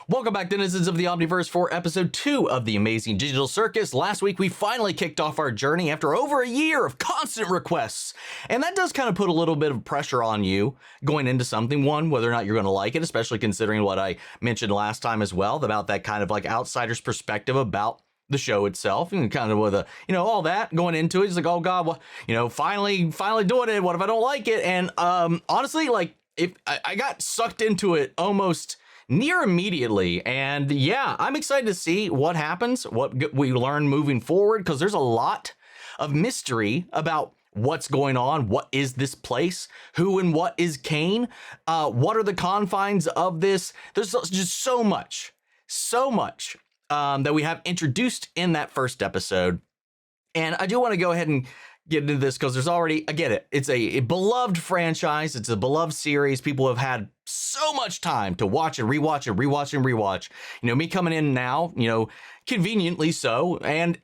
Welcome back, denizens of the Omniverse, for episode 2 of the Amazing Digital Circus. Last week, we finally kicked off our journey after over a year of constant requests. And that does kind of put a little bit of pressure on you going into something. One, whether or not you're going to like it, especially considering what I mentioned last time as well, about that kind of like outsider's perspective about the show itself, and kind of with a, all that going into it. It's like, oh God, well, finally doing it. What if I don't like it? And honestly, like, if I got sucked into it almost near immediately, and yeah, I'm excited to see what happens, what we learn moving forward, because there's a lot of mystery about what's going on. What is this place? Who and what is Caine? What are the confines of this? There's just so much that we have introduced in that first episode, and I do want to go ahead and get into this because there's already, I get it, it's a beloved franchise, it's a beloved series. People have had so much time to watch and rewatch and rewatch and rewatch. Me coming in now, conveniently so, and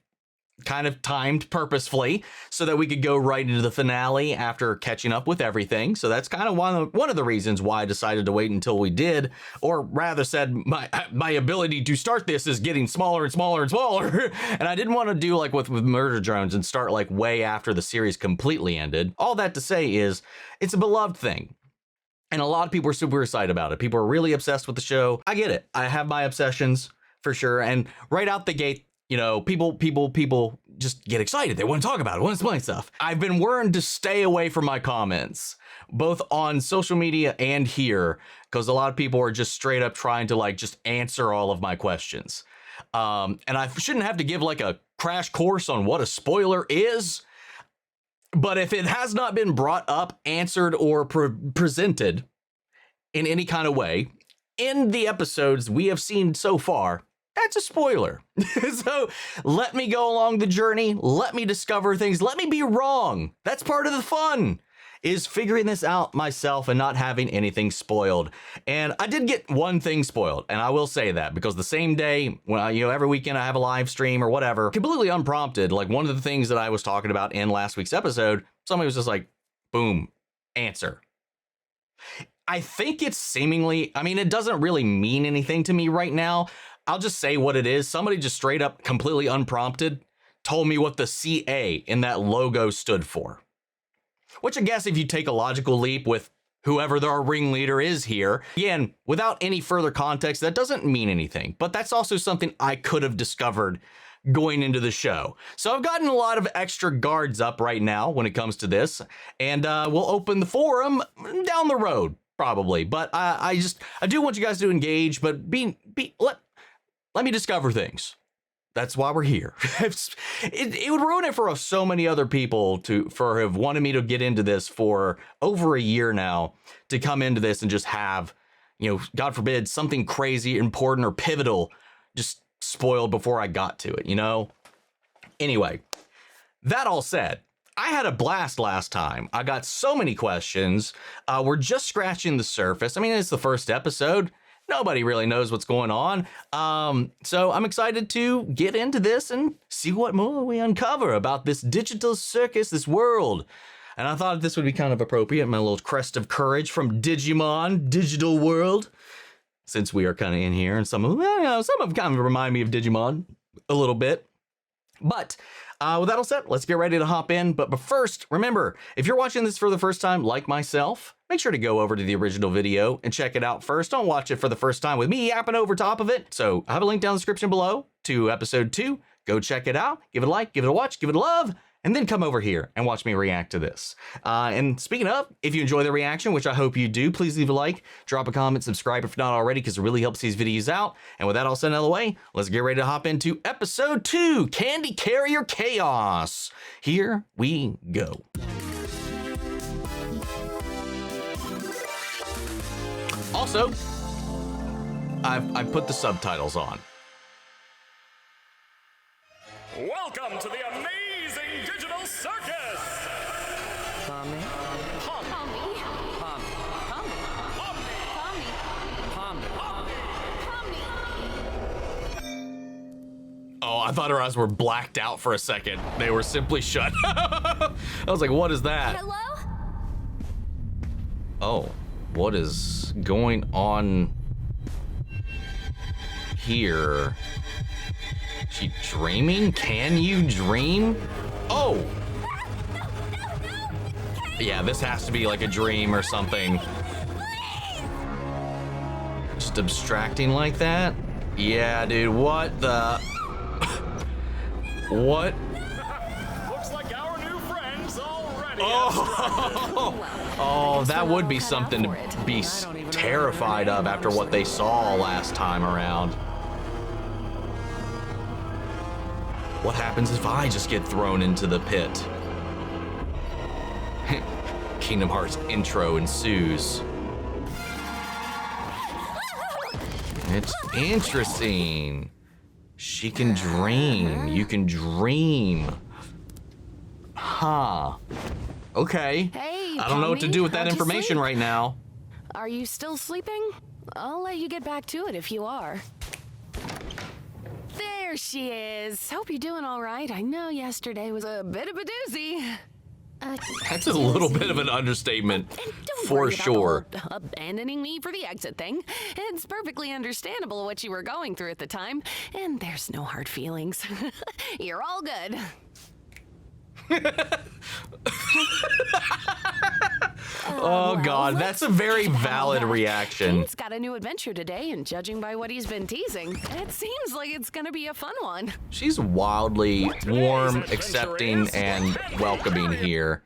kind of timed purposefully so that we could go right into the finale after catching up with everything. So that's kind of one of the reasons why I decided to wait until we did, or rather said, my ability to start this is getting smaller and smaller and smaller. And I didn't want to do like with Murder Drones and start like way after the series completely ended. All that to say is it's a beloved thing. And a lot of people are super excited about it. People are really obsessed with the show. I get it. I have my obsessions for sure. And right out the gate, people just get excited. They want to talk about it, want to explain stuff. I've been warned to stay away from my comments, both on social media and here, because a lot of people are just straight up trying to like just answer all of my questions. And I shouldn't have to give like a crash course on what a spoiler is. But if it has not been brought up, answered, or presented in any kind of way in the episodes we have seen so far, that's a spoiler. So let me go along the journey. Let me discover things. Let me be wrong. That's part of the fun, is figuring this out myself and not having anything spoiled. And I did get one thing spoiled, and I will say that, because the same day, when every weekend I have a live stream or whatever, completely unprompted, like one of the things that I was talking about in last week's episode, somebody was just like, boom, answer. I think it's seemingly, it doesn't really mean anything to me right now. I'll just say what it is. Somebody just straight up, completely unprompted, told me what the CA in that logo stood for. Which I guess if you take a logical leap with whoever our ringleader is here, again, without any further context, that doesn't mean anything. But that's also something I could have discovered going into the show. So I've gotten a lot of extra guards up right now when it comes to this. And we'll open the forum down the road, probably. But I do want you guys to engage, but let me discover things. That's why we're here. It would ruin it for so many other people for have wanted me to get into this for over a year now, to come into this and just have, God forbid, something crazy, important, or pivotal just spoiled before I got to it, Anyway, that all said, I had a blast last time. I got so many questions. We're just scratching the surface. It's the first episode. Nobody really knows what's going on. So I'm excited to get into this and see what more we uncover about this digital circus, this world. And I thought this would be kind of appropriate, my little crest of courage from Digimon, Digital World, since we are kind of in here, and some of them kind of remind me of Digimon a little bit. But with that all said, let's get ready to hop in. But first, remember, if you're watching this for the first time, like myself, make sure to go over to the original video and check it out first. Don't watch it for the first time with me yapping over top of it. So I have a link down in the description below to episode 2. Go check it out. Give it a like, give it a watch, give it a love, and then come over here and watch me react to this. And speaking of, if you enjoy the reaction, which I hope you do, please leave a like, drop a comment, subscribe if not already, because it really helps these videos out. And with that all said out of the way, let's get ready to hop into episode 2, Candy Carrier Chaos. Here we go. Also, I've put the subtitles on. Welcome to the Amazing Digital Circus! Pomni. Pomni. Oh, I thought her eyes were blacked out for a second. They were simply shut. I was like, what is that? Hello? Oh, what is going on here? She dreaming? Can you dream? Oh! Yeah, this has to be like a dream or something. Just abstracting like that? Yeah, dude, what the... What? Looks like our new friends already. Oh, that would be something to be terrified of after what they saw last time around. What happens if I just get thrown into the pit? Kingdom Hearts intro ensues. It's interesting. She can dream. You can dream. Huh. Okay. Hey, I don't know what to Pomni, do with that how'd you information sleep? right now. Are you still sleeping? I'll let you get back to it if you are. There she is. Hope you're doing all right. I know yesterday was a bit of a doozy. That's a little bit of an understatement, And don't for worry about sure. the whole abandoning me for the exit thing. It's perfectly understandable what you were going through at the time, and there's no hard feelings. You're all good. Oh God, let's that's a very get out of valid that. reaction. Caine's got a new adventure today, and judging by what he's been teasing, it seems like it's gonna be a fun one. She's wildly warm, adventure accepting, is and Candy welcoming Harriet. here.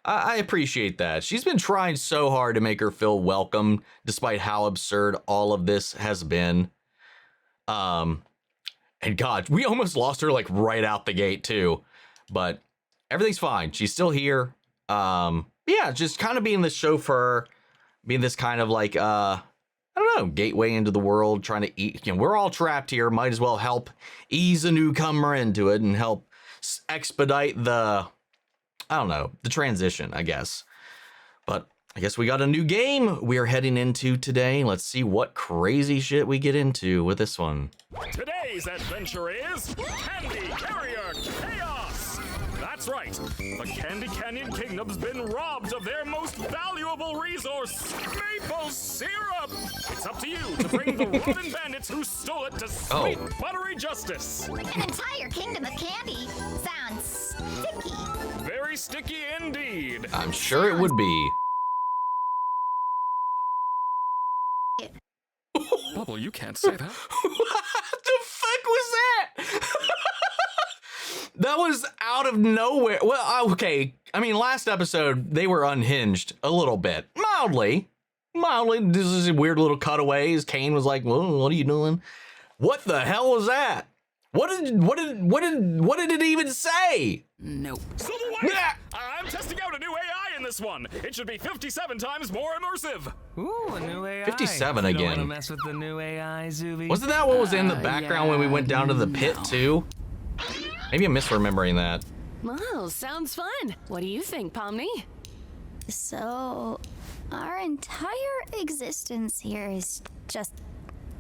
I appreciate that. She's been trying so hard to make her feel welcome, despite how absurd all of this has been. And God, we almost lost her like right out the gate too, but everything's fine. She's still here. Yeah, just kind of being the chauffeur, being this kind of like, I don't know, gateway into the world, trying to eat. You know, we're all trapped here. Might as well help ease a newcomer into it and help expedite the, I don't know, the transition, I guess. But I guess we got a new game we are heading into today. Let's see what crazy shit we get into with this one. Today's adventure is Candy Carrier Chaos. That's right. The Candy Canyon Kingdom's been robbed of their most valuable resource, maple syrup. It's up to you to bring the rodent bandits who stole it to sweet, buttery justice. An entire kingdom of candy sounds sticky. Very sticky indeed. I'm sure it would be. Bubble, you can't say that. What the fuck was that? That was out of nowhere. Well, okay. I mean, last episode, they were unhinged a little bit. Mildly. This is weird little cutaways. Caine was like, well, what are you doing? What the hell was that? What did it even say? Nope. So Yeah. I'm testing out a new AI in this one. It should be 57 times more immersive. Ooh, a new AI. 57 You again. don't want to mess with the new AI, Zooble. Wasn't that what was in the background when we went down to the pit too? Maybe I'm misremembering that. Well, sounds fun. What do you think, Pomni? So, our entire existence here is just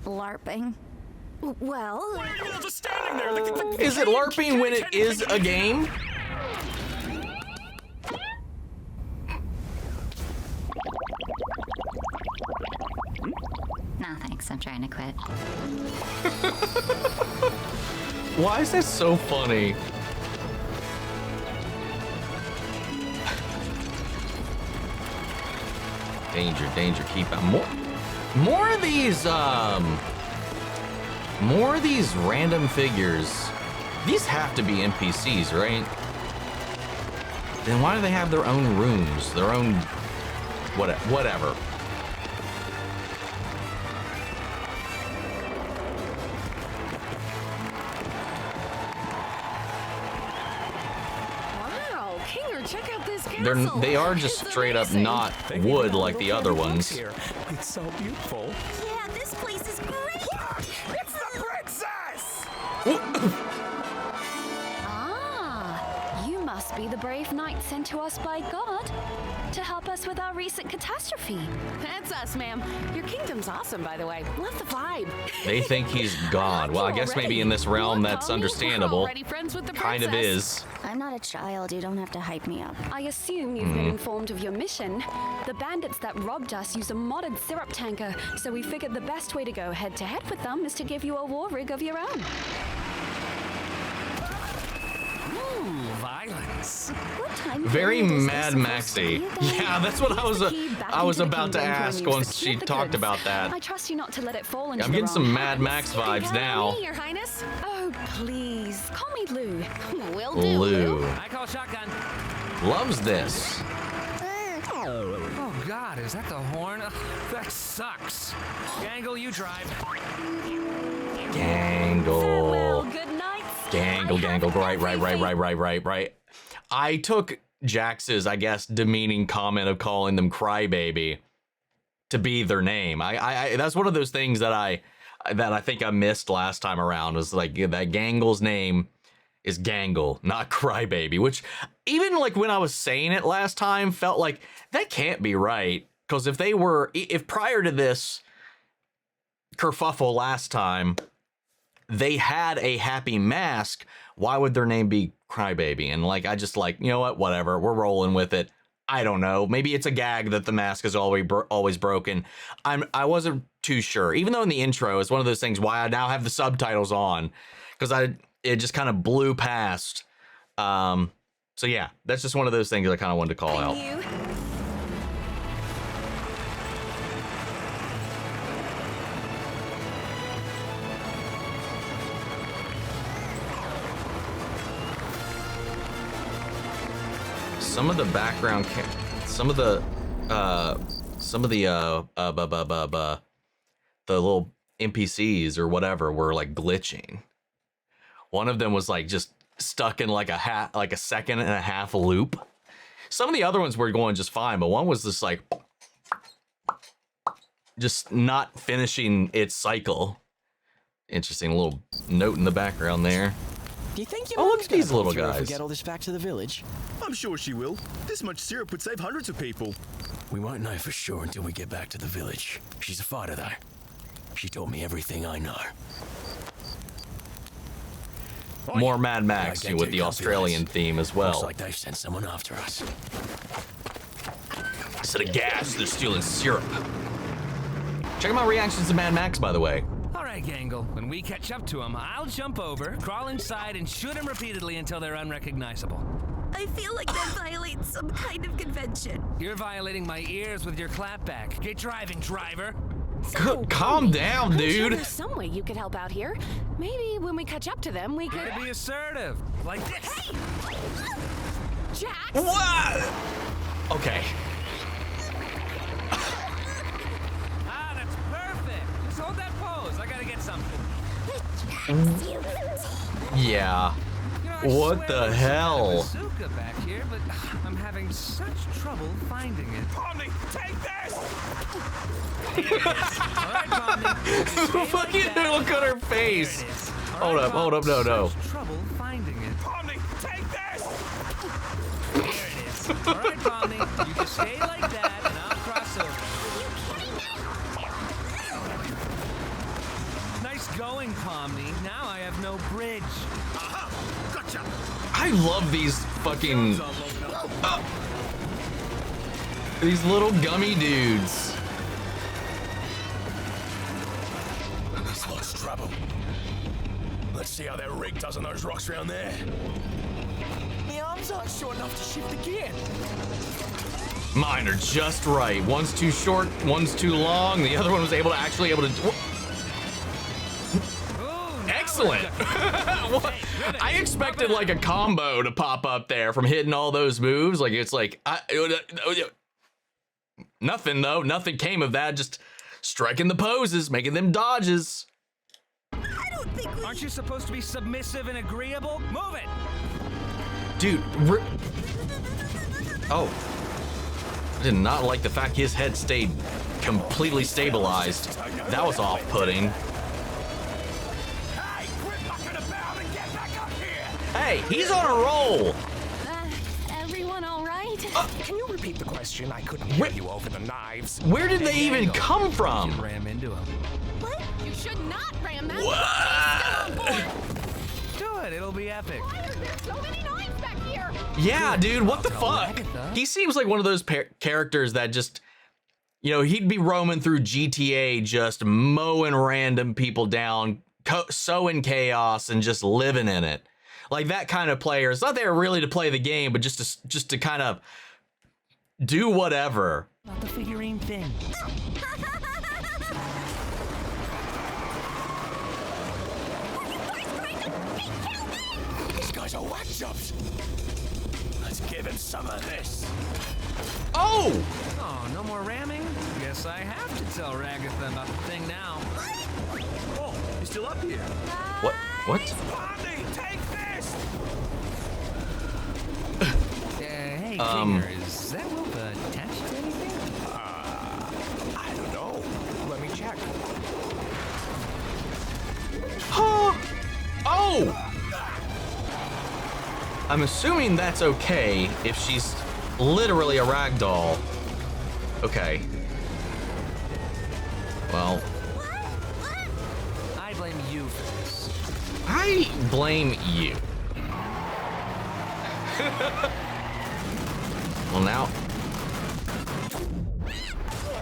LARPing. Well, Why are you all just standing there? Is it LARPing when it is a game? No thanks, I'm trying to quit. Why is that so funny? Danger, keep out. More of these random figures. These have to be NPCs, right? Then why do they have their own rooms, their own whatever? wow, Kinger, check out this castle. They are just It's straight up amazing. not wood like the other ones. Here. It's so beautiful. Yeah, this place is great! It's the princess! Ah, you must be the brave knight sent to us by God to help us with our recent catastrophe. That's us, ma'am. Your kingdom's awesome, by the way. Love the vibe. They think he's God. Well, I guess maybe in this realm that's understandable. Already friends with the Kind of princess. is. I'm not a child. You don't have to hype me up. I assume you've been informed of your mission. The bandits that robbed us used a modded syrup tanker, so we figured the best way to go head-to-head with them is to give you a war rig of your own. Ooh, violence. What time Very period is Mad this Maxy. supposed to be again? Yeah, that's what I was Key back I was into the about to kingdom when ask you once secure she the talked goods. about that. I trust you not to let it fall into I'm the getting some wrong Mad Max hands. vibes now. Me, Your Highness. Oh, please. Call me Lou. Will do, Lou. Lou I call shotgun. loves this. Oh God, is that the horn? Ugh, that sucks. Gangle, you drive. Farewell, Gangle. good night. Gangle, gangle. Right. I took Jax's, I guess, demeaning comment of calling them crybaby to be their name. I that's one of those things that I think I missed last time around, was like that Gangle's name is Gangle, not crybaby, which even like when I was saying it last time felt like that can't be right. Because if prior to this kerfuffle last time, they had a happy mask, why would their name be Crybaby? And like, I just like, you know what, whatever, we're rolling with it. I don't know. Maybe it's a gag that the mask is always broken. I wasn't too sure. Even though in the intro, it's one of those things why I now have the subtitles on, because it just kind of blew past. So yeah, that's just one of those things I kind of wanted to call out. You. Some of the background, some of the little NPCs or whatever were like glitching. One of them was like just stuck in like a second and a half loop. Some of the other ones were going just fine, but one was just like just not finishing its cycle. Interesting little note in the background there. Do you think your Oh, look mom's at these gonna little come through if we guys. get all this back to the village? I'm sure she will. This much syrup would save hundreds of people. We won't know for sure until we get back to the village. She's a fighter, though. She taught me everything I know. More Mad Max Yeah, get with to the comfy, Australian lads. theme as Looks well. like they've sent someone after us. Instead of gas, they're stealing syrup. Check out my reactions to Mad Max, by the way. All right, Gangle. When we catch up to them, I'll jump over, crawl inside, and shoot them repeatedly until they're unrecognizable. I feel like that violates some kind of convention. You're violating my ears with your clapback. Get driving, driver. Calm down, I'm sure dude. there's some way you could help out here. Maybe when we catch up to them, we could. Gotta be assertive. Like this. Jax! What? Okay. Ah, that's perfect. Just hold that pose. I gotta get something. Yeah. You know, I What swear the there's some hell? kind of bazooka back here, but I'm having such trouble finding it. Pomni, take this! All right, Pomni. Fucking look at her face. Hold up, no. Such trouble finding it. Pomni, take this! There it is. All right, Pomni. You just stay like that, and I'll cross over. Nice going, Pomni. Now I have no bridge. Aha! Gotcha! I love these fucking these little gummy dudes. This looks trouble. Let's see how that rig does on those rocks around there. The arms aren't short enough to shift the gear. Mine are just right. One's too short, one's too long. The other one was able to. Excellent. What? I expected like a combo to pop up there from hitting all those moves. Like it's like nothing though. Nothing came of that. Just striking the poses, making them dodges. I don't think we... Aren't you supposed to be submissive and agreeable? Move it. Dude. Oh. I did not like the fact his head stayed completely stabilized. That was off-putting. Hey, quit mucking about and get back up here! Hey, he's on a roll. Can you repeat the question? I couldn't hear you over the knives. Where did they even come from? Ram into him. What? You should not ram that. Do it. It'll be epic. Why are there so many knives back here? Yeah, dude, what the fuck? Ragatha. He seems like one of those characters that just, you know, he'd be roaming through GTA just mowing random people down, sowing chaos and just living in it. Like that kind of player. It's not there really to play the game, but just to kind of do whatever. Not the figurine thing. These guys are whack jobs. Let's give him some of this. Oh! Oh, no more ramming? Guess I have to tell Ragatha about the thing now. Oh, you're still up here. What? What? Pomni, take this! Hey, Finger, is that rope attached to anything? I don't know. Let me check. Oh! I'm assuming that's okay if she's literally a ragdoll. Okay. Well, I blame you for this. I blame you. Well, now.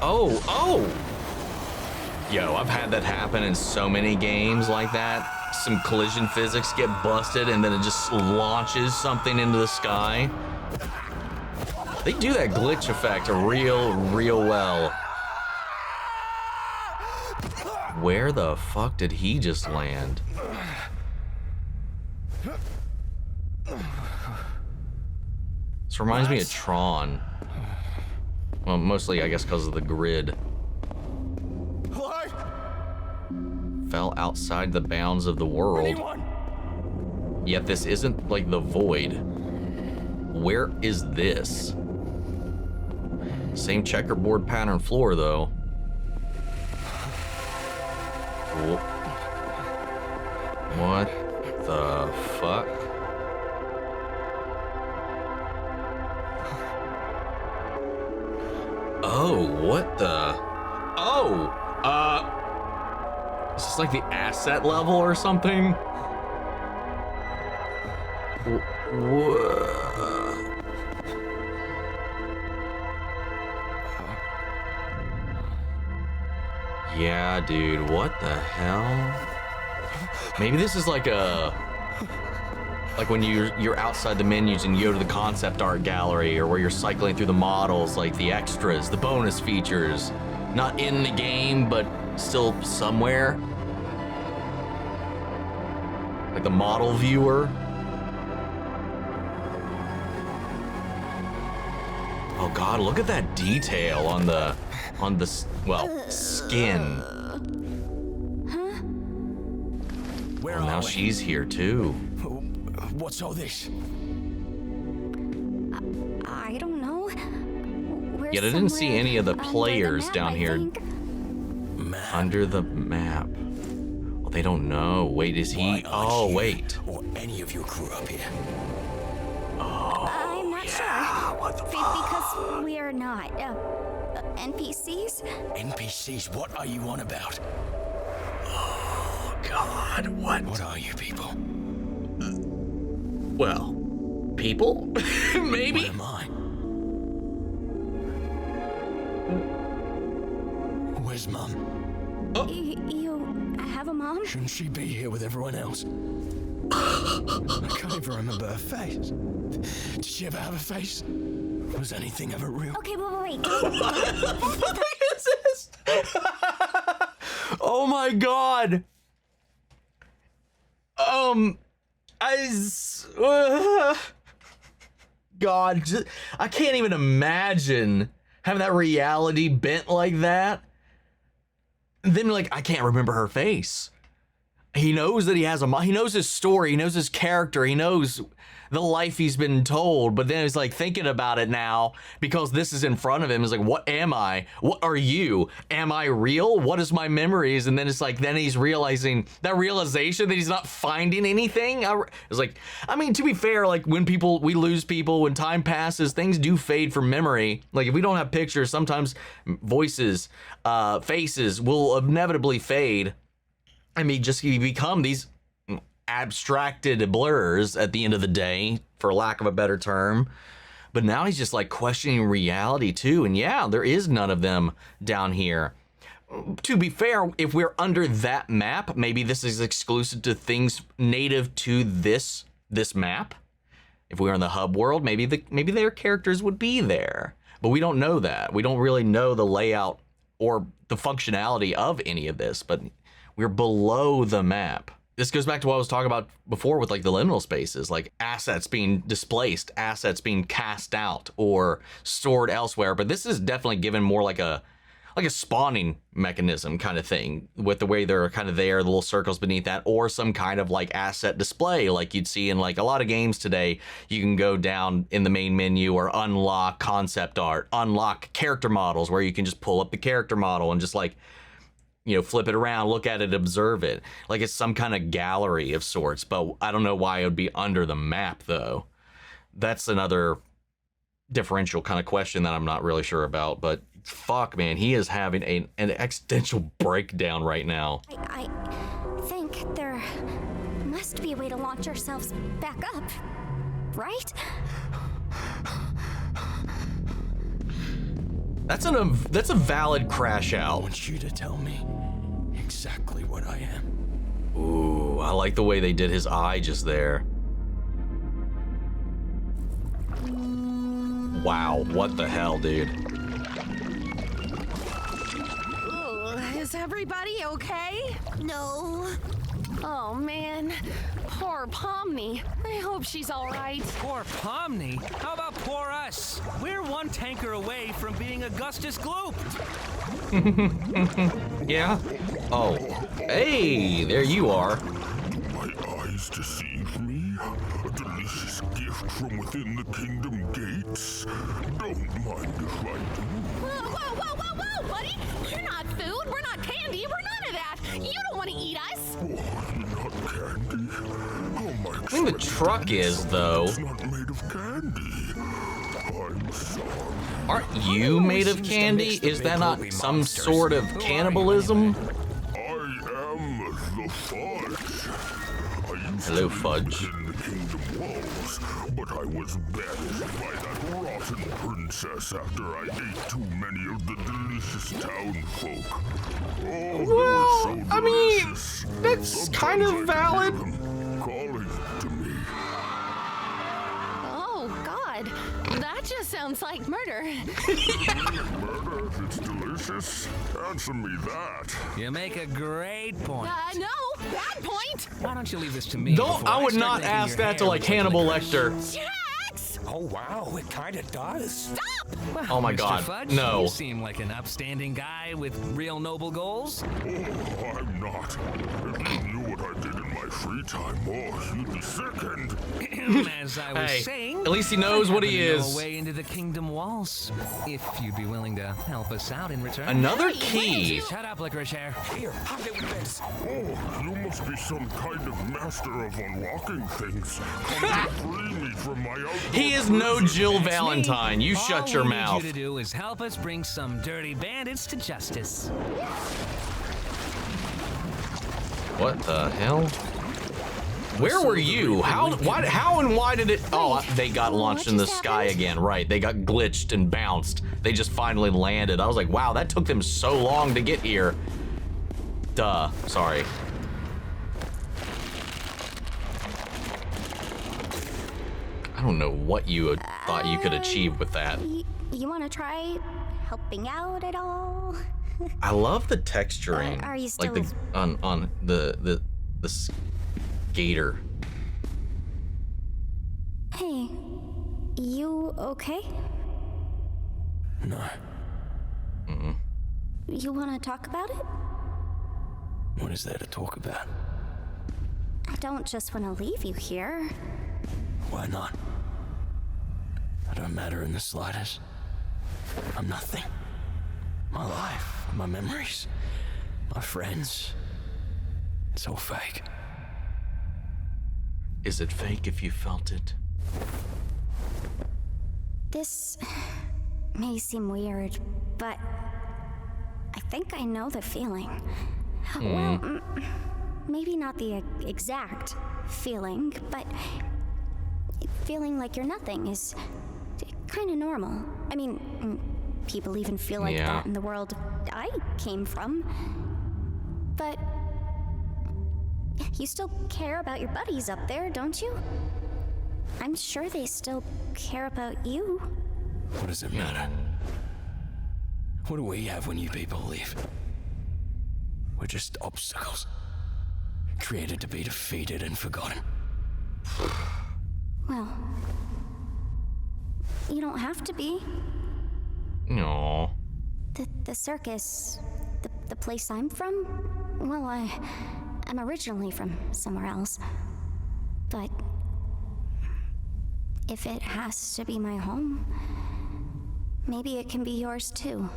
Oh! Yo, I've had that happen in so many games like that. Some collision physics get busted and then it just launches something into the sky. They do that glitch effect real well. Where the fuck did he just land? This reminds me of Tron. Well, mostly I guess because of the grid. What? Fell outside the bounds of the world. Yet this isn't like the void. Where is this? Same checkerboard pattern floor though. What the fuck? Oh, what the? Oh, is this like the asset level or something? Yeah, dude, what the hell? Maybe this is like when you're outside the menus and you go to the concept art gallery, or where you're cycling through the models, like the extras, the bonus features, not in the game, but still somewhere. Like the model viewer. Oh God, look at that detail on the skin. Where Oh, now are we? she's here too. What's all this? I don't know. We're Yet I didn't see somewhere any of the under players map, down I here. think. Under the map. Well, they don't know. Wait, is he? Why aren't Oh, you wait. Or any of your crew up here? I'm not sure. What the Because we are not NPCs. NPCs, what are you on about? Oh, God, what? What are you people? Well, people? Maybe? What am I? Where's Mum? You have a mom? Shouldn't she be here with everyone else? I can't even remember her face. Did she ever have a face? Was anything ever real? Okay, wait. What the fuck is this? Oh my God. God, I can't even imagine having that reality bent like that. And then like, I can't remember her face. he knows that he has he knows his story, he knows his character, he knows the life he's been told, but then he's like thinking about it now because this is in front of him. He's like, what am I? What are you? Am I real? What is my memories? And then it's like, then he's realizing that realization that he's not finding anything. It's like, I mean, to be fair, like when we lose people, when time passes, things do fade from memory. Like if we don't have pictures, sometimes voices, faces will inevitably fade. I mean, you become these abstracted blurs at the end of the day, for lack of a better term. But now he's just like questioning reality too. And yeah, there is none of them down here. To be fair, if we're under that map, maybe this is exclusive to things native to this map. If we were in the hub world, maybe their characters would be there. But we don't know that. We don't really know the layout or the functionality of any of this, but we're below the map. This goes back to what I was talking about before with like the liminal spaces, like assets being displaced, assets being cast out or stored elsewhere. But this is definitely given more like a spawning mechanism kind of thing, with the way they're kind of there, the little circles beneath that, or some kind of like asset display like you'd see in like a lot of games today. You can go down in the main menu or unlock concept art, unlock character models, where you can just pull up the character model and just like, flip it around, look at it, observe it. Like it's some kind of gallery of sorts, but I don't know why it would be under the map though. That's another differential kind of question that I'm not really sure about, but fuck, man, he is having an existential breakdown right now. I think there must be a way to launch ourselves back up, right? That's a valid crash out. I want you to tell me exactly what I am. Ooh, I like the way they did his eye just there. Wow, what the hell, dude? Ooh, is everybody okay? No. Oh man, poor Pomni. I hope she's all right. Poor Pomni? How about poor us? We're one tanker away from being Augustus glooped. Yeah? Oh. Hey, there you are. My eyes deceive me. A delicious gift from within the kingdom gates. Don't mind if I do. Whoa, buddy! We're not food, we're not candy, we're none of that! You don't want to eat us! Not candy? Oh my God. I think the truck is, though. It's not made of candy. I'm sorry. Aren't you made of candy? Is that not some sort of cannibalism? I am the Fudge. I used Hello, to Fudge. live in the kingdom walls, but I was banished by that rotten princess after I ate too many of the delicious town folk. Oh, Well, they were so I mean, delicious. that's kind of Sometimes I valid. could hear them calling to me. Oh god, that just sounds like murder. Murder, it's delicious. Answer me that. You make a great point. No, bad point! Why don't you leave this to me? I would not ask that to like Hannibal Lecter. Jax! Oh, wow, it kind of does. Stop! Well, Oh my Mr. God, Fudge, no. You seem like an upstanding guy with real noble goals. Oh, I'm not. If you knew what I did in my free time, oh, you'd be sickened. As I was Hey, saying, at least he knows I what he happen to know is. a way into the kingdom walls. If you'd be willing to help us out in return. Another Hey, key. Shut up, Licorice Hair. Here, have it with this. Oh, you must be some kind of master of unlocking things. Come to free me from my outdoor He is no prison. Jill That's me. Valentine. You shut All your we mouth. need you to do is help us bring some dirty bandits to justice. What the hell? Where were you? How and why did it? Oh, they got launched in the sky again. Right, they got glitched and bounced. They just finally landed. I was like, wow, that took them so long to get here. Duh, sorry. I don't know what you thought you could achieve with that. You want to try helping out at all? I love the texturing, Are you like the still- on the skater. Hey, you okay? No. You want to talk about it? What is there to talk about? I don't just want to leave you here. Why not? I don't matter in the slightest. I'm nothing. My life, my memories, my friends. It's all fake. Is it fake if you felt it? This may seem weird, but I think I know the feeling. Well, maybe not the exact feeling, but feeling like you're nothing is kind of normal. I mean, people even feel like that in the world I came from. But you still care about your buddies up there, don't you? I'm sure they still care about you. What does it matter? What do we have when you people leave? We're just obstacles, created to be defeated and forgotten. Well, you don't have to be. No. The circus, the place I'm from, well, I'm originally from somewhere else. But if it has to be my home, maybe it can be yours too.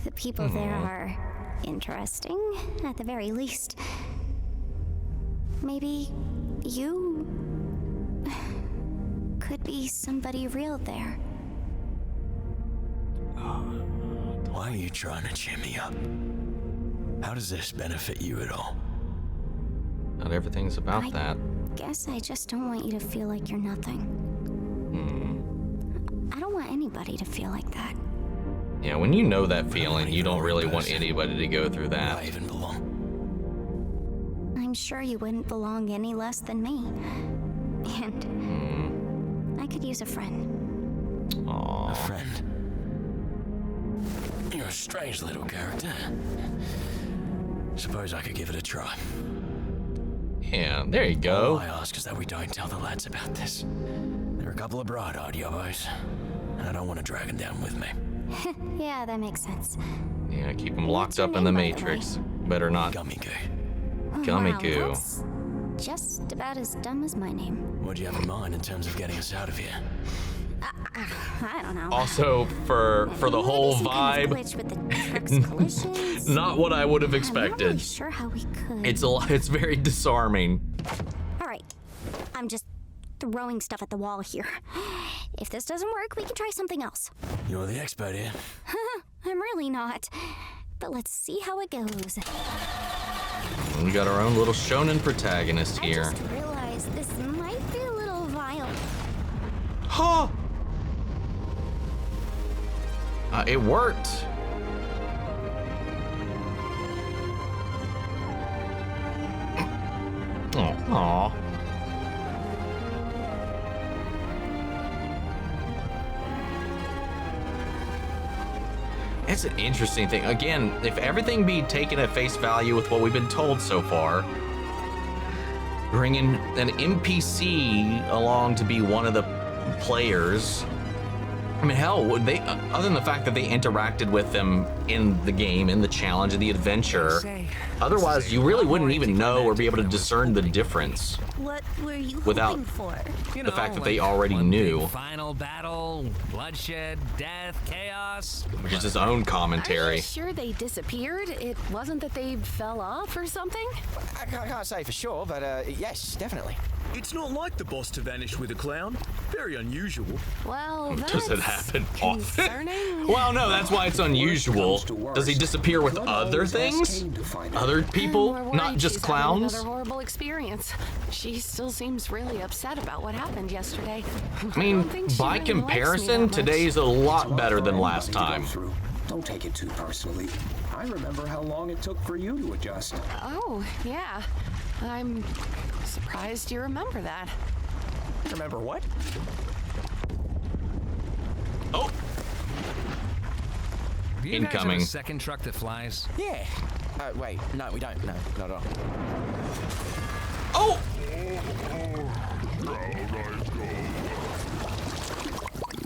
The people there are interesting, at the very least. Maybe you could be somebody real there. Why are you trying to cheer me up? How does this benefit you at all? Not everything's about that. Guess I just don't want you to feel like you're nothing. I don't want anybody to feel like that. Yeah, when you know that feeling, you don't really want anybody to go through that. I even belong. I'm sure you wouldn't belong any less than me. And I could use a friend. Aww. A friend? You're a strange little character. Suppose I could give it a try. Yeah, there you go. All I ask is that we don't tell the lads about this. They're a couple of bright-eyed yobbos, and I don't want to drag them down with me. Yeah, that makes sense. Yeah, keep them locked up in the Matrix. Better not. Gummigoo. Gummigoo. Wow, that's just about as dumb as my name. What do you have in mind in terms of getting us out of here? I don't know. Also, for the whole Maybe some kind of vibe, glitch with the truck's collisions. not what I would have I'm not really expected. sure how we could. It's very disarming. All right, I'm just throwing stuff at the wall here. If this doesn't work, we can try something else. You're the expert here. I'm really not. But let's see how it goes. We got our own little shonen protagonist here. I just realized this might be a little violent. Huh! It worked. Aw. It's an interesting thing. Again, if everything be taken at face value with what we've been told so far, bringing an NPC along to be one of the players. I mean, hell, would they, other than the fact that they interacted with them in the game, in the challenge, in the adventure, otherwise you really wouldn't even know or be able to discern the difference. What were you Without hoping for? You the know, fact that they like already one knew. big final battle, bloodshed, death, chaos. Which is his own Are you commentary. sure they disappeared? It wasn't that they fell off or something? I can't say for sure, but yes, definitely. It's not like the boss to vanish with a clown. Very unusual. Well, that's Does it happen often? concerning. Well, no, that's why it's unusual. Does he disappear with other things? Other people? We're Not worried just she's having clowns? Another horrible experience. She still seems really upset about what happened yesterday. I mean, don't think she by really likes me comparison, that much. today's a lot better than last time. Don't take it too personally. I remember how long it took for you to adjust. Oh, yeah. I'm surprised you remember that. Remember what? Oh! Do you guys have Incoming. a second truck that flies? Yeah. Wait, no, we don't. No, not at all. Oh!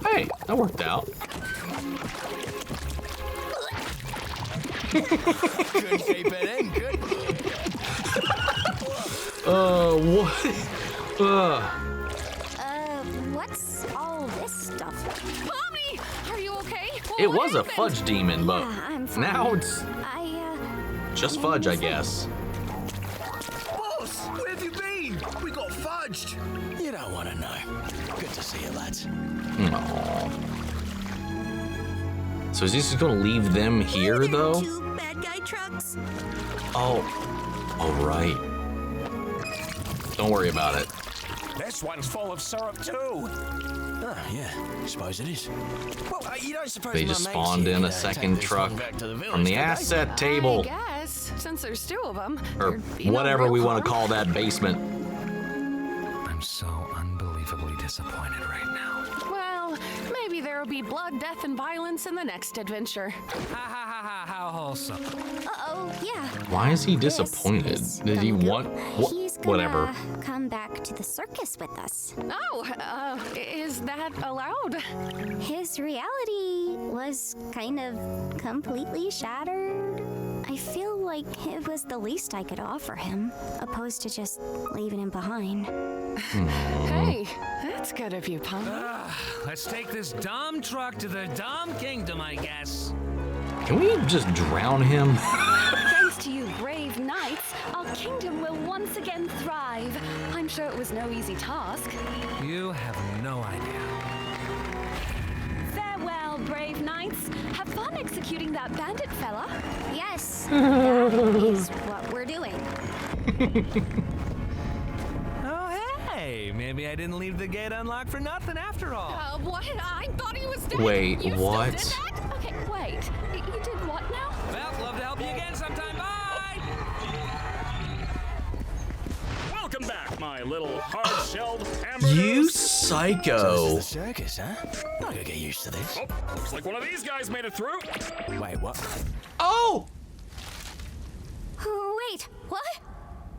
Hey, that worked out. Couldn't keep it in, good. What? What's all this stuff? Pomni, are you okay? It What was a happened? Fudge demon, but I'm fine. now it's just Fudge, I guess. Boss, where have you been? We got fudged. You don't want to know. Good to see you, lads. Aww. So is he just gonna leave them here, though? Two bad guy trucks. Oh right. Don't worry about it. This one's full of syrup too. Oh, yeah. Suppose it is. Well, you don't suppose They my just mate's spawned here in to a take second this truck one back to the village, from the could they? asset I table, guess, since there's two of them. or whatever we want to call that basement. I'm so unbelievably disappointed right now. Well, maybe there will be blood, death, and violence in the next adventure. Ha ha ha ha, how wholesome. Uh-oh, yeah. Why is he disappointed? Did he want He's gonna whatever? come back to the circus with us. Oh, is that allowed? His reality was kind of completely shattered. I feel like it was the least I could offer him, opposed to just leaving him behind. Hey, that's good of you, Pomni. Let's take this dumb truck to the dumb kingdom, I guess. Can we just drown him? Thanks to you brave knights, our kingdom will once again thrive. I'm sure it was no easy task. You have no idea. Farewell, brave knights. Have fun executing that bandit fella. Yes, that is what we're doing. Oh, hey, maybe I didn't leave the gate unlocked for nothing after all. What? I thought he was dead. Wait, you what? Still did that? Okay, wait. You did what now? Well, love to help you again sometime. Bye! Welcome back, my little hard-shelled hamburgers. You So psycho! this is the circus, huh? I gotta get used to this. Oh, looks like one of these guys made it through. Wait, what? Oh! Wait, what?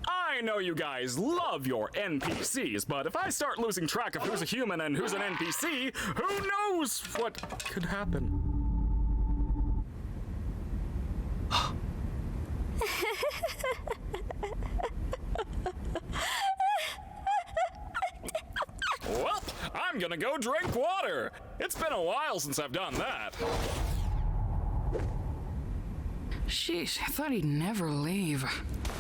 I know you guys love your NPCs, but if I start losing track of who's a human and who's an NPC, who knows what could happen? Well, I'm gonna go drink water. It's been a while since I've done that. Sheesh, I thought he'd never leave.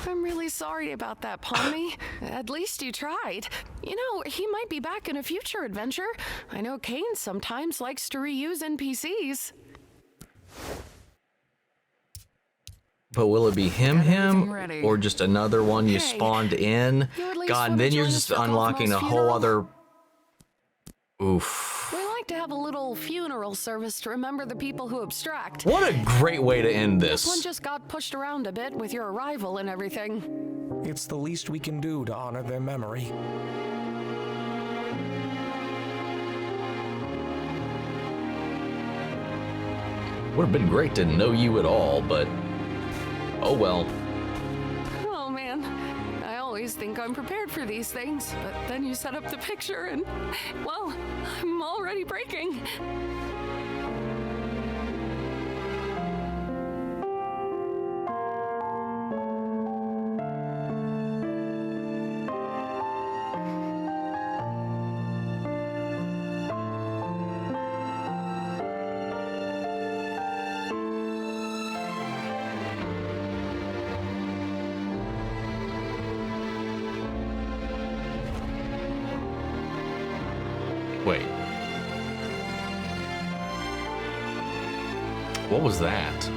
I'm really sorry about that, Pomni. At least you tried. You know, he might be back in a future adventure. I know Caine sometimes likes to reuse NPCs. But will it be him, everything ready. or just another one you Hey, spawned in? you at least God, wanna then you're join just us for unlocking a Cosmo's whole funeral? other. Oof. We like to have a little funeral service to remember the people who abstract. What a great way to end This one this. just got pushed around a bit with your arrival and everything. It's the least we can do to honor their memory. Would have been great to know you at all, but oh well. Oh man, I always think I'm prepared for these things, but then you set up the picture and, well, I'm already breaking. Wait. What was that?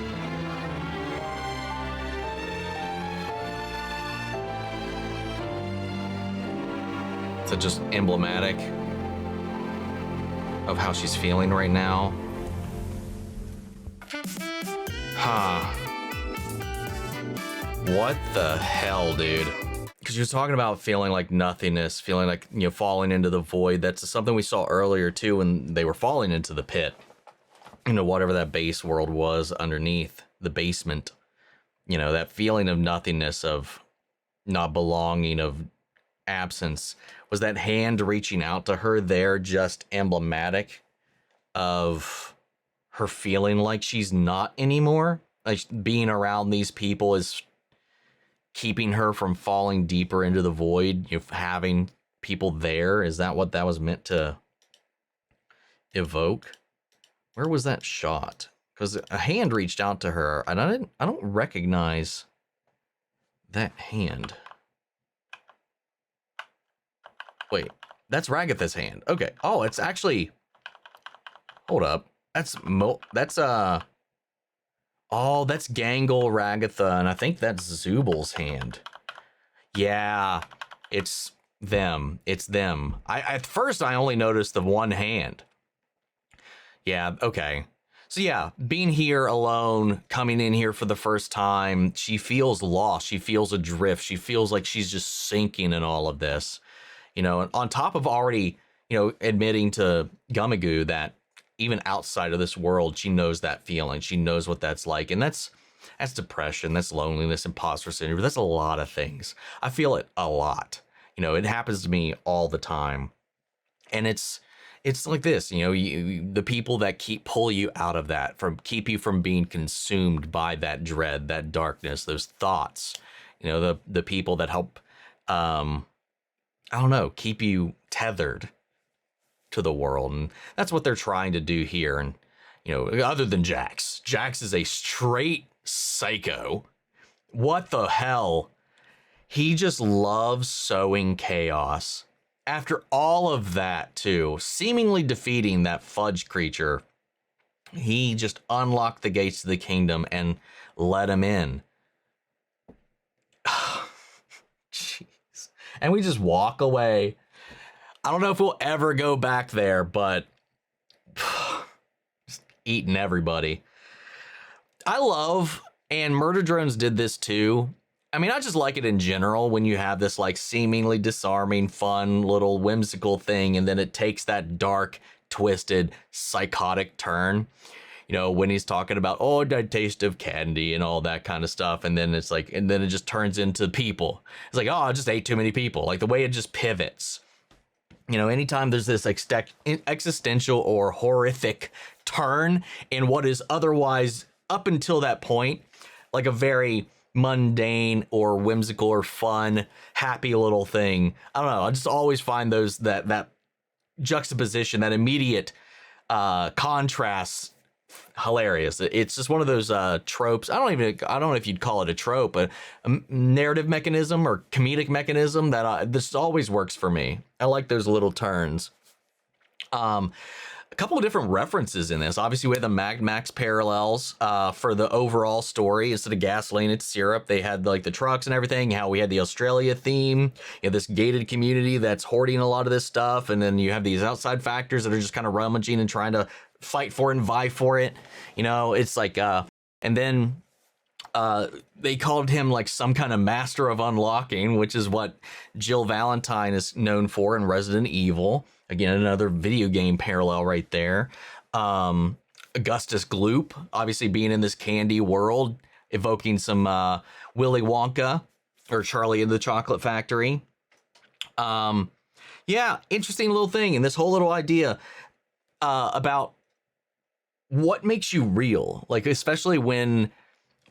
Is that just emblematic of how she's feeling right now? Huh. What the hell, dude? Because you're talking about feeling like nothingness, feeling like, you know, falling into the void. That's something we saw earlier too when they were falling into the pit. You know, whatever that base world was underneath the basement. You know, that feeling of nothingness, of not belonging, of absence. Was that hand reaching out to her there just emblematic of her feeling like she's not anymore? Like being around these people is keeping her from falling deeper into the void, having people there. Is that what that was meant to evoke? Where was that shot? Because a hand reached out to her, and I don't recognize that hand. Wait, that's Ragatha's hand. Okay. Oh, it's actually. Hold up. That's oh, that's Gangle, Ragatha, and I think that's Zooble's hand. Yeah, it's them. It's them. At first I only noticed the one hand. Yeah, okay. So yeah, being here alone, coming in here for the first time, she feels lost. She feels adrift. She feels like she's just sinking in all of this. And on top of already, admitting to Gummigoo that even outside of this world, she knows that feeling. She knows what that's like. And that's depression, that's loneliness, imposter syndrome. That's a lot of things. I feel it a lot. It happens to me all the time. And it's like this, the people that pull you out of that, keep you from being consumed by that dread, that darkness, those thoughts, the people that help, keep you tethered to the world. And that's what they're trying to do here. And, other than Jax is a straight psycho. What the hell? He just loves sowing chaos. After all of that, too, seemingly defeating that Fudge creature, he just unlocked the gates to the kingdom and let him in. Jeez. And we just walk away. I don't know if we'll ever go back there, but just eating everybody. I love, and Murder Drones did this too. I mean, I just like it in general when you have this like seemingly disarming, fun, little whimsical thing, and then it takes that dark, twisted, psychotic turn. When he's talking about, oh, that taste of candy and all that kind of stuff. And then it's like, and then it just turns into people. It's like, oh, I just ate too many people. Like the way it just pivots. Anytime there's this existential or horrific turn in what is otherwise, up until that point, like a very mundane or whimsical or fun, happy little thing. I don't know. I just always find that juxtaposition, that immediate contrast, hilarious. It's just one of those tropes. I don't know if you'd call it a trope, but a narrative mechanism or comedic mechanism that this always works for me. I like those little turns. A couple of different references in this. Obviously, we had the Mad Max parallels for the overall story. Instead of gasoline, it's syrup. They had like the trucks and everything. How we had the Australia theme. You have this gated community that's hoarding a lot of this stuff. And then you have these outside factors that are just kind of rummaging and trying to fight for it and vie for it. It's like, and then they called him like some kind of master of unlocking, which is what Jill Valentine is known for in Resident Evil. Again, another video game parallel right there. Augustus Gloop, obviously being in this candy world, evoking some Willy Wonka or Charlie and the Chocolate Factory. Yeah, interesting little thing. And this whole little idea about what makes you real, like especially when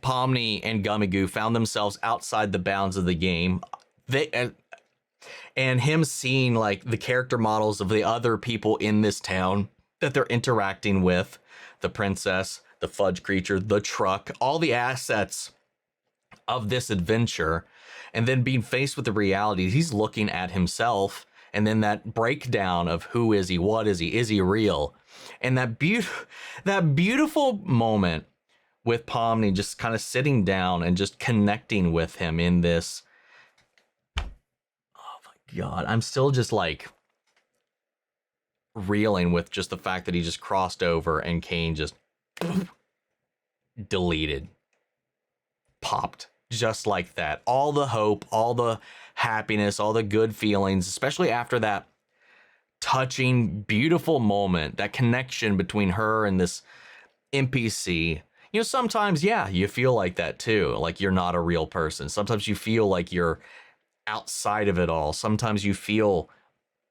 Pomni and Gummigoo found themselves outside the bounds of the game. And him seeing like the character models of the other people in this town that they're interacting with, the princess, the Fudge creature, the truck, all the assets of this adventure, and then being faced with the reality, he's looking at himself, and then that breakdown of who is he, what is he real? And that beautiful moment with Pomni just kind of sitting down and just connecting with him in this. God, I'm still just like reeling with just the fact that he just crossed over and Caine just deleted, popped just like that. All the hope, all the happiness, all the good feelings, especially after that touching, beautiful moment, that connection between her and this NPC. Sometimes, yeah, you feel like that too, like you're not a real person. Sometimes you feel like you're outside of it all. Sometimes you feel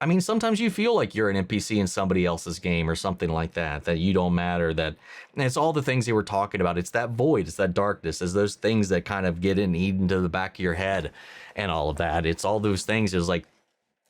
I mean, sometimes you feel like you're an NPC in somebody else's game or something like that, that you don't matter, that and it's all the things they were talking about. It's that void, it's that darkness, it's those things that kind of get in, eat into the back of your head and all of that. It's all those things. It's like,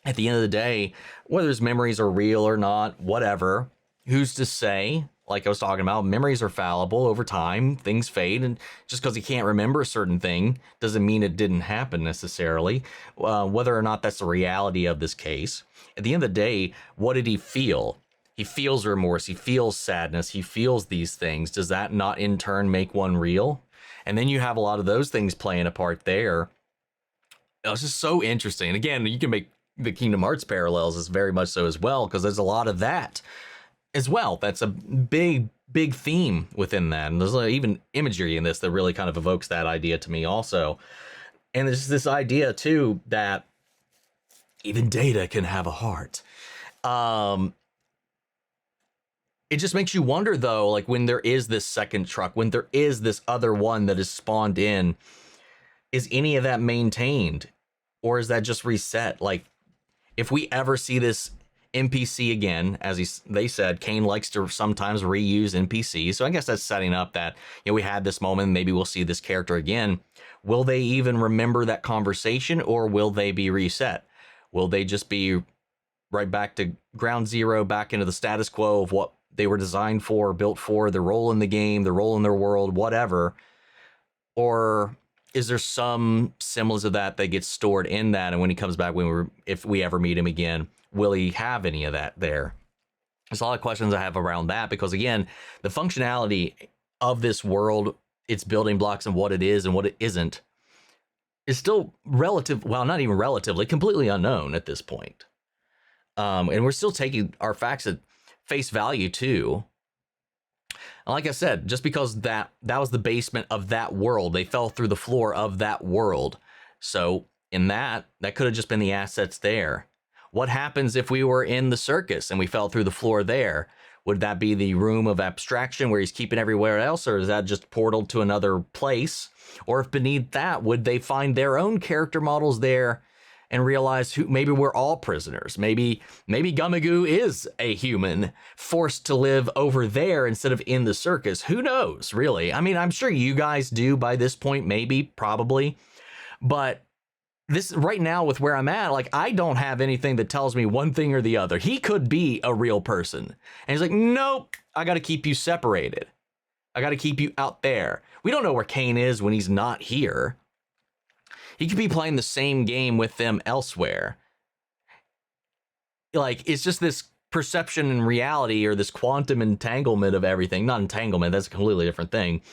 at the end of the day, whether his memories are real or not, whatever, who's to say? Like I was talking about, memories are fallible over time, things fade, and just because he can't remember a certain thing doesn't mean it didn't happen necessarily, whether or not that's the reality of this case. At the end of the day, what did he feel? He feels remorse, he feels sadness, he feels these things. Does that not in turn make one real? And then you have a lot of those things playing a part there. It's just so interesting. Again, you can make the Kingdom Hearts parallels as very much so as well, because there's a lot of that as well. That's a big theme within that. And there's even imagery in this that really kind of evokes that idea to me also. And there's this idea too that even Data can have a heart. It just makes you wonder though, like when there is this second truck, when there is this other one that is spawned in, is any of that maintained? Or is that just reset? Like if we ever see this NPC again, as they said, Caine likes to sometimes reuse NPCs. So I guess that's setting up that, you know, we had this moment, maybe we'll see this character again. Will they even remember that conversation, or will they be reset? Will they just be right back to ground zero, back into the status quo of what they were designed for, built for, their role in the game, their role in their world, whatever? Or is there some semblance of that gets stored in that, and when he comes back, if we ever meet him again, will he have any of that there? There's a lot of questions I have around that, because again, the functionality of this world, its building blocks and what it is and what it isn't, is still not even relatively, completely unknown at this point. And we're still taking our facts at face value too. And like I said, just because that was the basement of that world, they fell through the floor of that world. So in that could have just been the assets there. What happens if we were in the circus and we fell through the floor there? Would that be the room of abstraction where he's keeping everywhere else, or is that just portal to another place? Or if beneath that, would they find their own character models there and realize maybe we're all prisoners? Maybe Gummigoo is a human forced to live over there instead of in the circus. Who knows, really? I mean, I'm sure you guys do by this point, maybe, probably. But this right now with where I'm at, like, I don't have anything that tells me one thing or the other. He could be a real person. And he's like, nope, I got to keep you separated. I got to keep you out there. We don't know where Caine is when he's not here. He could be playing the same game with them elsewhere. Like, it's just this perception and reality, or this quantum entanglement of everything. Not entanglement, that's a completely different thing.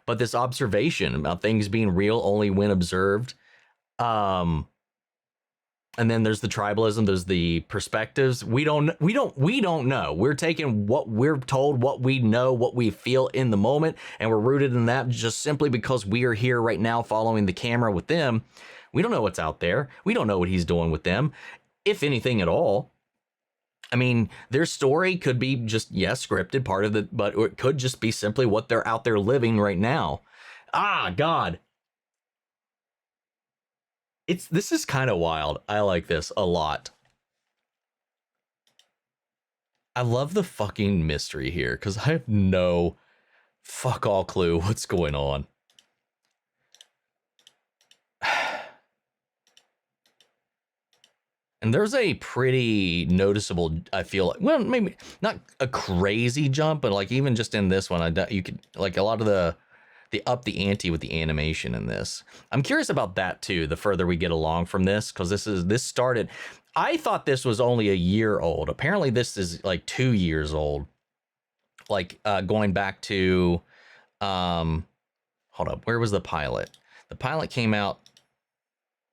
But this observation about things being real only when observed. And then there's the tribalism, there's the perspectives. We don't know. We're taking what we're told, what we know, what we feel in the moment, and we're rooted in that just simply because we are here right now following the camera with them. We don't know what's out there. We don't know what he's doing with them, if anything at all. I mean, their story could be just, yes, scripted, part of it, but it could just be simply what they're out there living right now. God. This is kind of wild. I like this a lot. I love the fucking mystery here, because I have no fuck all clue what's going on. And there's a pretty noticeable, I feel like, well, maybe not a crazy jump, but like even just in this one, you could, like, a lot of the up the ante with the animation in this. I'm curious about that too, the further we get along from this, because this started, I thought this was only a year old. Apparently this is like 2 years old. Like going back to, hold up, where was the pilot? The pilot came out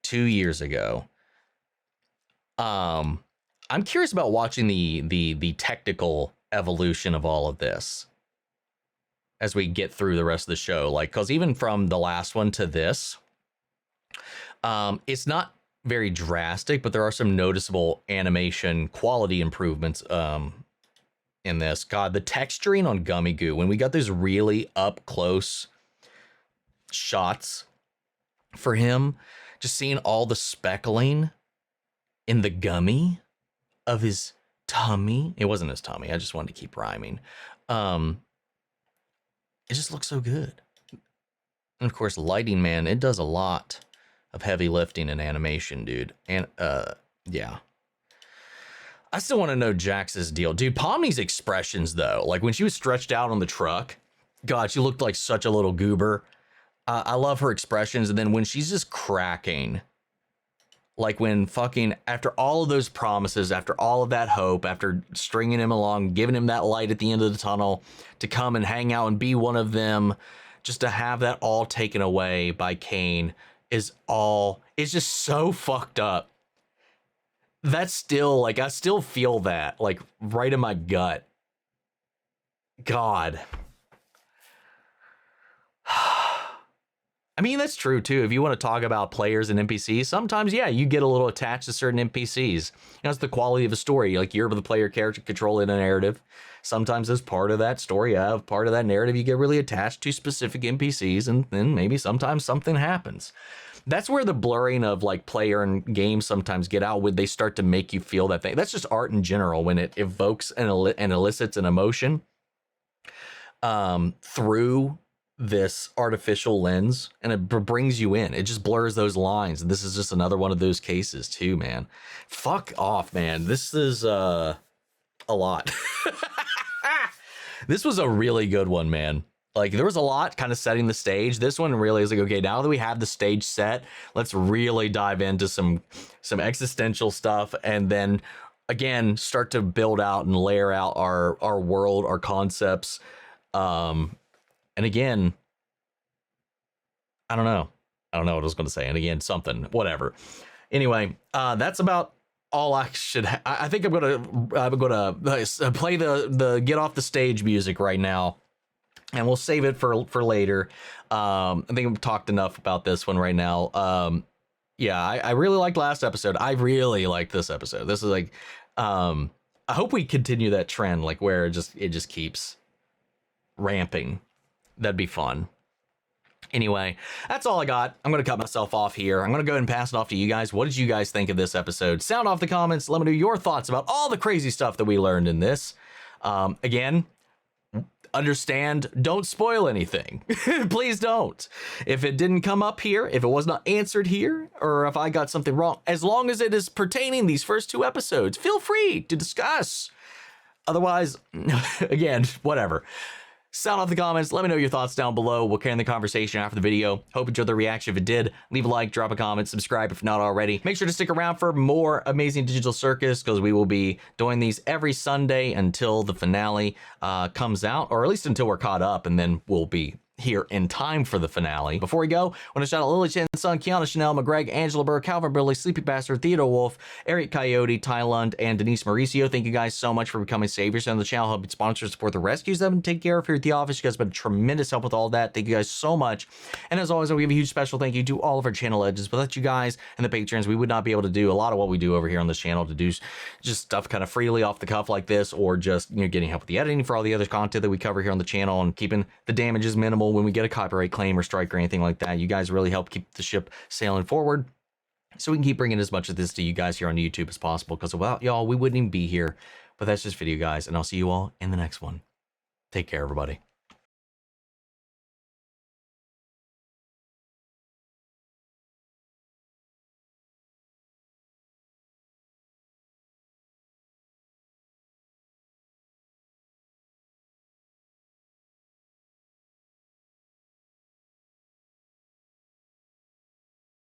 2 years ago. I'm curious about watching the technical evolution of all of this as we get through the rest of the show. Like, because even from the last one to this, it's not very drastic, but there are some noticeable animation quality improvements in this. God, the texturing on Gummigoo, when we got those really up close shots for him, just seeing all the speckling in the gummy. of his tummy. It wasn't his tummy. I just wanted to keep rhyming. It just looks so good. And of course, lighting, man, it does a lot of heavy lifting and animation, dude. And yeah. I still want to know Jax's deal. Dude, Pomni's expressions, though, like when she was stretched out on the truck, God, she looked like such a little goober. I love her expressions. And then when she's just cracking, like when fucking, after all of those promises, after all of that hope, after stringing him along, giving him that light at the end of the tunnel to come and hang out and be one of them, just to have that all taken away by Caine it's just so fucked up. That's still, like, I still feel that, like, right in my gut. God. I mean, that's true, too. If you want to talk about players and NPCs, sometimes, yeah, you get a little attached to certain NPCs. That's the quality of a story. Like, you're the player character controlling a narrative. Sometimes as part of that story, part of that narrative, you get really attached to specific NPCs, and then maybe sometimes something happens. That's where the blurring of, like, player and game sometimes get out when they start to make you feel that thing. That's just art in general, when it evokes and elicits an emotion through this artificial lens, and it brings you in. It just blurs those lines. And this is just another one of those cases too, man. Fuck off, man. This is a lot. This was a really good one, man. Like, there was a lot kind of setting the stage. This one really is like, okay, now that we have the stage set, let's really dive into some existential stuff, and then again start to build out and layer out our world, our concepts. And again, I don't know what I was going to say. And again, something, whatever. Anyway, that's about all I should. I think I'm gonna play the get off the stage music right now, and we'll save it for later. I think we've talked enough about this one right now. Yeah, I really liked last episode. I really liked this episode. This is like, I hope we continue that trend, like where it just keeps ramping. That'd be fun. Anyway, that's all I got. I'm going to cut myself off here. I'm going to go ahead and pass it off to you guys. What did you guys think of this episode? Sound off the comments. Let me know your thoughts about all the crazy stuff that we learned in this. Again, understand, don't spoil anything. Please don't. If it didn't come up here, if it was not answered here, or if I got something wrong, as long as it is pertaining these first two episodes, feel free to discuss. Otherwise, again, whatever. Sound off the comments. Let me know your thoughts down below. We'll carry on the conversation after the video. Hope you enjoyed the reaction. If it did, leave a like, drop a comment, subscribe if not already. Make sure to stick around for more Amazing Digital Circus, because we will be doing these every Sunday until the finale comes out, or at least until we're caught up, and then we'll be here in time for the finale. Before we go, I want to shout out Lily Chen's son, Kiana Chanel, McGreg, Angela Burr, Calvin Burley, Sleepy Bastard, Theodore Wolf, Eric Coyote, Ty Lund, and Denise Mauricio. Thank you guys so much for becoming saviors on the channel, helping sponsor and support the rescues that have been taken care of here at the office. You guys have been a tremendous help with all that. Thank you guys so much. And as always, I give a huge special thank you to all of our channel legends. Without you guys and the patrons, we would not be able to do a lot of what we do over here on this channel, to do just stuff kind of freely off the cuff like this, or just, you know, getting help with the editing for all the other content that we cover here on the channel, and keeping the damages minimal when we get a copyright claim or strike or anything like that. You guys really help keep the ship sailing forward, so we can keep bringing as much of this to you guys here on YouTube as possible, because without y'all, we wouldn't even be here. But that's just video, guys, and I'll see you all in the next one. Take care, everybody.